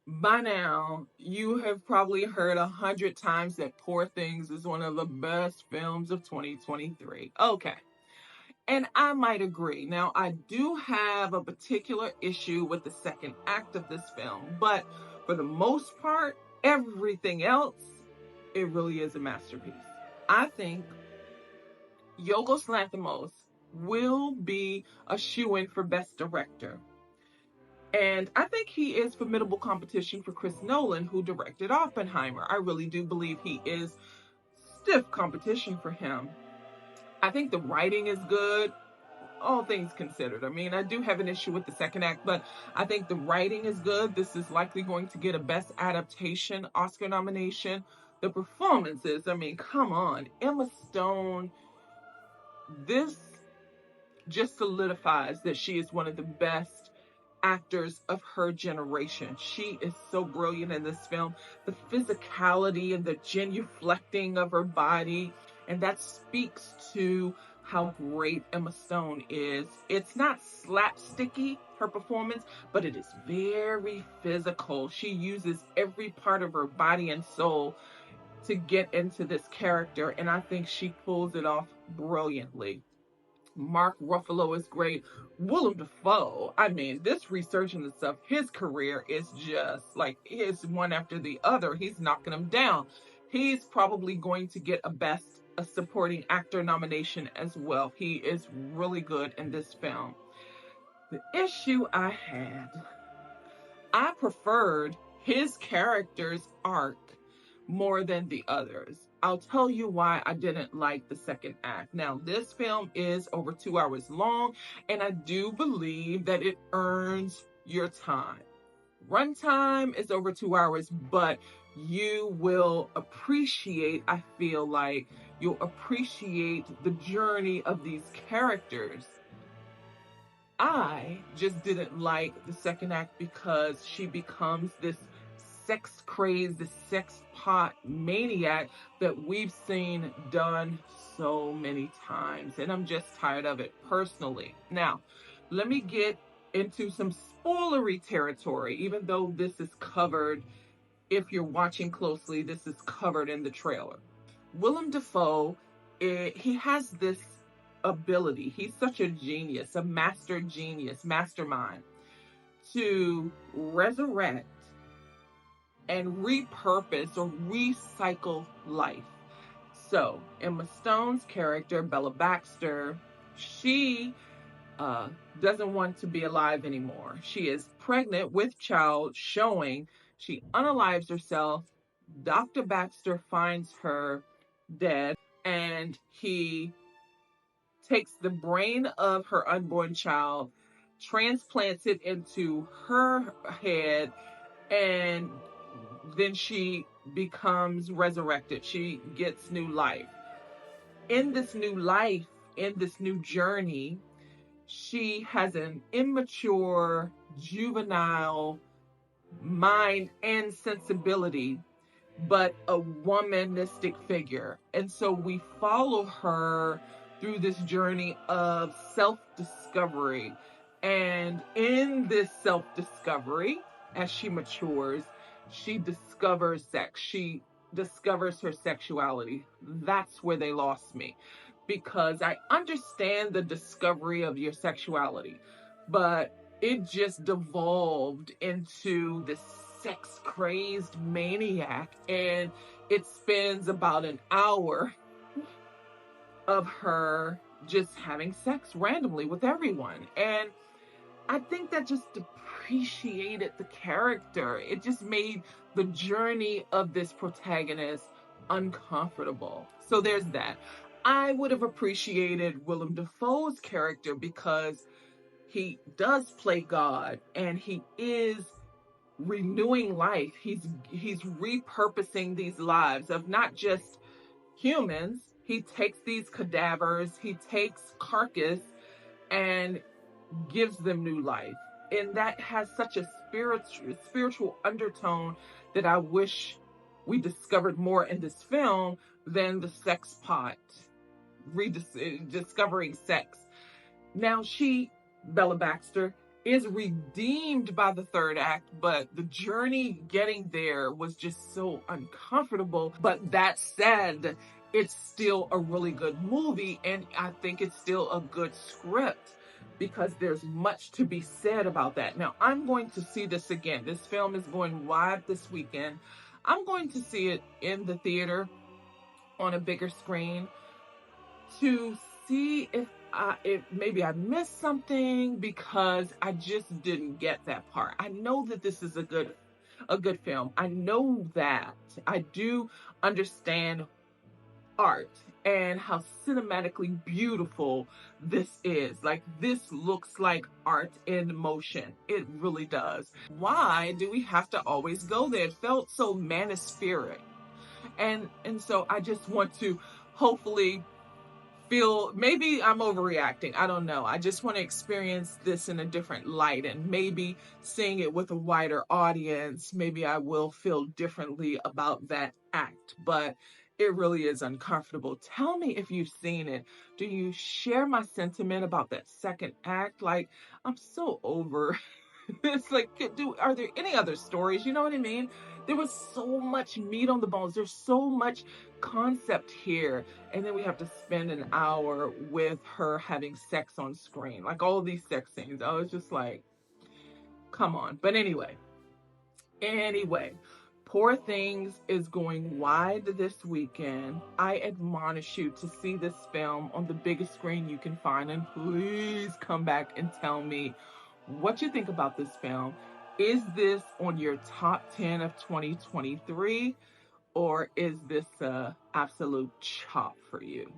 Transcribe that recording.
By now, you have probably heard 100 times that Poor Things is one of the best films of 2023. Okay. And I might agree. Now, I do have a particular issue with the second act of this film, but for the most part, everything else, it really is a masterpiece. I think Yorgos Lanthimos will be a shoo-in for Best Director. And I think he is formidable competition for Chris Nolan, who directed Oppenheimer. I really do believe he is stiff competition for him. I think the writing is good, all things considered. I mean, I do have an issue with the second act, but I think the writing is good. This is likely going to get a Best Adaptation Oscar nomination. The performances, I mean, come on. Emma Stone, this just solidifies that she is one of the best actors of her generation. She is so brilliant in this film. The physicality and the genuflecting of her body, and that speaks to how great Emma Stone is. It's not slapsticky, her performance, but it is very physical. She uses every part of her body and soul to get into this character, and I think she pulls it off brilliantly. Mark Ruffalo is great. Willem Dafoe, I mean, this resurgence of his career is just like his one after the other. He's knocking them down. He's probably going to get a supporting actor nomination as well. He is really good in this film. The issue I had, I preferred his character's arc more than the others. I'll tell you why I didn't like the second act. Now, this film is over 2 hours long, and I do believe that it earns your time. Runtime is over 2 hours, but you will appreciate, I feel like, you'll appreciate the journey of these characters. I just didn't like the second act because she becomes this sex crazed, this sex pot maniac that we've seen done so many times. And I'm just tired of it personally. Now, let me get into some spoilery territory, even though this is covered, if you're watching closely, this is covered in the trailer. Willem Dafoe, he has this ability. He's such a genius, a master genius, mastermind, to resurrect and repurpose or recycle life. So, Emma Stone's character, Bella Baxter, she doesn't want to be alive anymore. She is pregnant with child, showing she unalives herself. Dr. Baxter finds her dead, and he takes the brain of her unborn child, transplants it into her head, and then she becomes resurrected. She gets new life. In this new life, in this new journey, she has an immature, juvenile mind and sensibility, but a womanistic figure. And so we follow her through this journey of self-discovery. And in this self-discovery, as she matures, she discovers sex. She discovers her sexuality. That's where they lost me, because I understand the discovery of your sexuality, but it just devolved into this sex crazed maniac, and it spends about an hour of her just having sex randomly with everyone. And I think that just depreciated the character. It just made the journey of this protagonist uncomfortable. So there's that. I would have appreciated Willem Dafoe's character because he does play God, and he is renewing life. He's repurposing these lives of not just humans. He takes these cadavers, he takes carcass and gives them new life. And that has such a spiritual undertone that I wish we discovered more in this film than the sex pot, rediscovering sex. Now Bella Baxter, is redeemed by the third act, but the journey getting there was just so uncomfortable. But that said, it's still a really good movie, and I think it's still a good script because there's much to be said about that. Now, I'm going to see this again. This film is going wide this weekend. I'm going to see it in the theater on a bigger screen to see if maybe I missed something because I just didn't get that part. I know that this is a good film. I know that. I do understand art and how cinematically beautiful this is. Like, this looks like art in motion. It really does. Why do we have to always go there? It felt so manispheric. And so I just want to hopefully feel, maybe I'm overreacting. I don't know. I just want to experience this in a different light, and maybe seeing it with a wider audience, maybe I will feel differently about that act. But it really is uncomfortable. Tell me if you've seen it. Do you share my sentiment about that second act? Like, I'm so over. It's like, are there any other stories? You know what I mean? There was so much meat on the bones. There's so much concept here. And then we have to spend an hour with her having sex on screen. Like, all of these sex scenes. I was just like, come on. But anyway, Poor Things is going wide this weekend. I admonish you to see this film on the biggest screen you can find. And please come back and tell me what you think about this film. Is this on your top 10 of 2023, or is this a absolute chop for you?